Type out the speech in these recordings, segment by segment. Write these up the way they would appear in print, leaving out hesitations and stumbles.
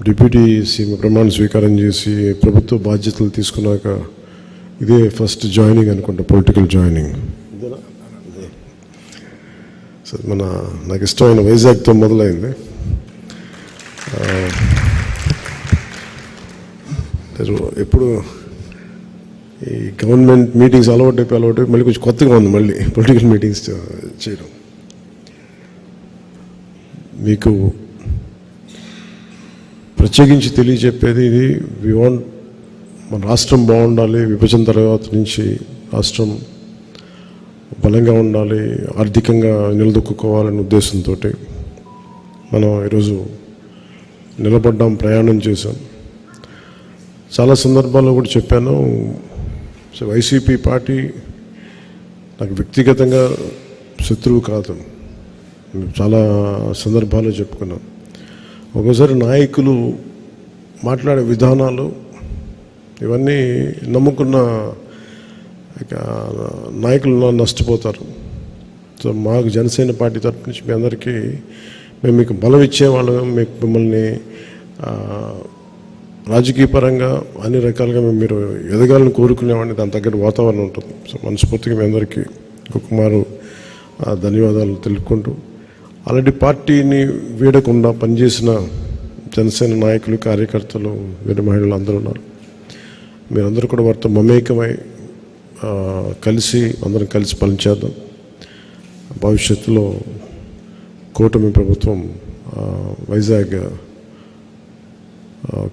Deputy CM ప్రమాణ స్వీకారం చేసి ప్రభుత్వ బాధ్యతలు తీసుకున్నాక ఇదే ఫస్ట్ జాయినింగ్ అనుకుంటా, పొలిటికల్ జాయినింగ్. సరే, నాకు ఇష్టమైన వైజాగ్తో మొదలైంది. ఎప్పుడు ఈ గవర్నమెంట్ మీటింగ్స్ అలవాటు మళ్ళీ కొంచెం కొత్తగా ఉంది మళ్ళీ పొలిటికల్ మీటింగ్స్ చేయడం. మీకు ప్రత్యేకించి తెలియజెప్పేది ఇది, మన రాష్ట్రం బాగుండాలి, విభజన తర్వాత నుంచి రాష్ట్రం బలంగా ఉండాలి, ఆర్థికంగా నిలదొక్కుకోవాలనే ఉద్దేశంతో మనం ఈరోజు నిలబడ్డాం, ప్రయాణం చేశాం. చాలా సందర్భాల్లో కూడా చెప్పాను, వైసీపీ పార్టీ నాకు వ్యక్తిగతంగా శత్రువు కాదు, చాలా సందర్భాల్లో చెప్పుకున్నాం. ఒక్కోసారి నాయకులు మాట్లాడే విధానాలు ఇవన్నీ నమ్ముకున్న నాయకులు నష్టపోతారు. సో మాకు జనసేన పార్టీ తరపు నుంచి మీ అందరికీ మేము మీకు బలం ఇచ్చేవాళ్ళం, మిమ్మల్ని రాజకీయ పరంగా అన్ని రకాలుగా మీరు ఎదగాలని కోరుకునేవాడిని, దాని తగ్గట్టు వాతావరణం ఉంటుంది. సో మనస్ఫూర్తిగా మీ అందరికీ ఇంకొకమారు ధన్యవాదాలు తెలుపుకుంటూ, అలాంటి పార్టీని వీడకుండా పనిచేసిన జనసేన నాయకులు, కార్యకర్తలు, వీర మహిళలు అందరూ ఉన్నారు. మీరందరూ కూడా వారితో మమేకమై అందరం కలిసి పనిచేద్దాం. భవిష్యత్తులో కూటమి ప్రభుత్వం వైజాగ్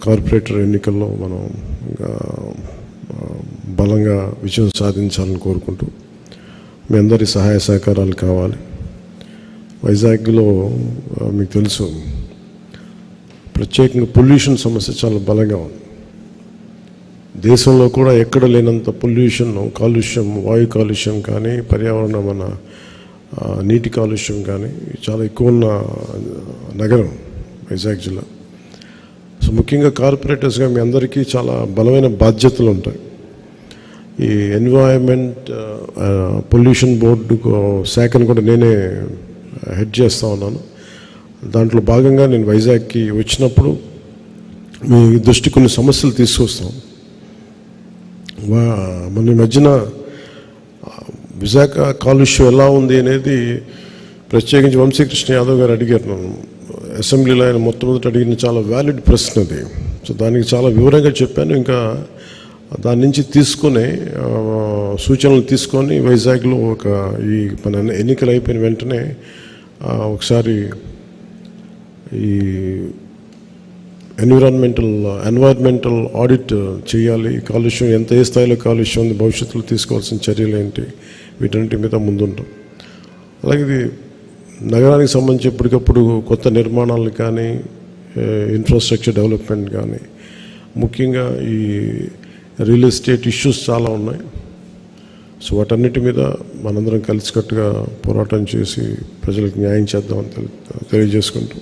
కార్పొరేటర్ ఎన్నికల్లో మనం బలంగా విజయం సాధించాలని కోరుకుంటూ, మీ అందరి సహాయ సహకారాలు కావాలి. వైజాగ్లో మీకు తెలుసు, ప్రత్యేకంగా పొల్యూషన్ సమస్య చాలా బలంగా ఉంది. దేశంలో కూడా ఎక్కడ లేనంత పొల్యూషన్, కాలుష్యం, వాయు కాలుష్యం కానీ, పర్యావరణ నీటి కాలుష్యం కానీ చాలా ఎక్కువ ఉన్న నగరం వైజాగ్ జిల్లా. సో ముఖ్యంగా కార్పొరేటర్స్గా మీ అందరికీ చాలా బలమైన బాధ్యతలు ఉంటాయి. ఈ ఎన్వైరన్మెంట్ పొల్యూషన్ బోర్డు శాఖను కూడా నేనే హెడ్ చేస్తూ ఉన్నాను. దాంట్లో భాగంగా నేను వైజాగ్కి వచ్చినప్పుడు మీ దృష్టి కొన్ని సమస్యలు తీసుకొస్తాం. మన మధ్యన విశాఖ కాలుష్యం ఎలా ఉంది అనేది ప్రత్యేకించి వంశీకృష్ణ యాదవ్ గారు అడిగారు నన్ను అసెంబ్లీలో. ఆయన మొట్టమొదటి అడిగిన చాలా వ్యాలిడ్ ప్రశ్న అది. సో దానికి చాలా వివరంగా చెప్పాను. ఇంకా దాని నుంచి తీసుకొని సూచనలు తీసుకొని వైజాగ్లో ఈ మన ఎన్నికలు అయిపోయిన వెంటనే ఒకసారి ఈ ఎన్వైర్న్మెంటల్ ఆడిట్ చేయాలి. కాలుష్యం ఏ స్థాయిలో కాలుష్యం ఉంది, భవిష్యత్తులో తీసుకోవాల్సిన చర్యలు ఏంటి, వీటన్నిటి మీద ముందుంటాం. అలాగే ఇది నగరానికి సంబంధించి ఎప్పటికప్పుడు కొత్త నిర్మాణాలు కానీ, ఇన్ఫ్రాస్ట్రక్చర్ డెవలప్మెంట్ కానీ, ముఖ్యంగా ఈ రియల్ ఎస్టేట్ ఇష్యూస్ చాలా ఉన్నాయి. సో వాటన్నిటి మీద మనందరం కలిసికట్టుగా పోరాటం చేసి ప్రజలకు న్యాయం చేద్దామని తెలియజేసుకుంటూ